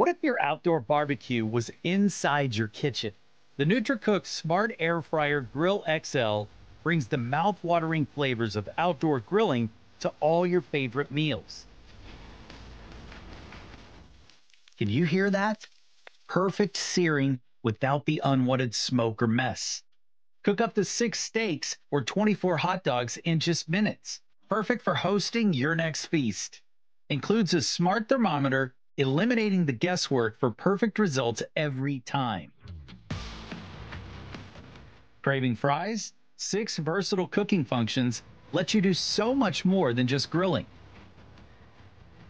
What if your outdoor barbecue was inside your kitchen? The Nutricook Smart Air Fryer Grill XL brings the mouth-watering flavors of outdoor grilling to all your favorite meals. Can you hear that? Perfect searing without the unwanted smoke or mess. Cook up to 6 steaks or 24 hot dogs in just minutes. Perfect for hosting your next feast. Includes a smart thermometer, eliminating the guesswork for perfect results every time. Craving fries? 6 versatile cooking functions let you do so much more than just grilling.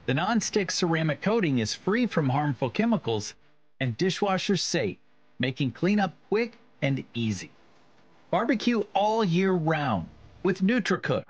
The non-stick ceramic coating is free from harmful chemicals and dishwasher safe, making cleanup quick and easy. Barbecue all year round with Nutricook.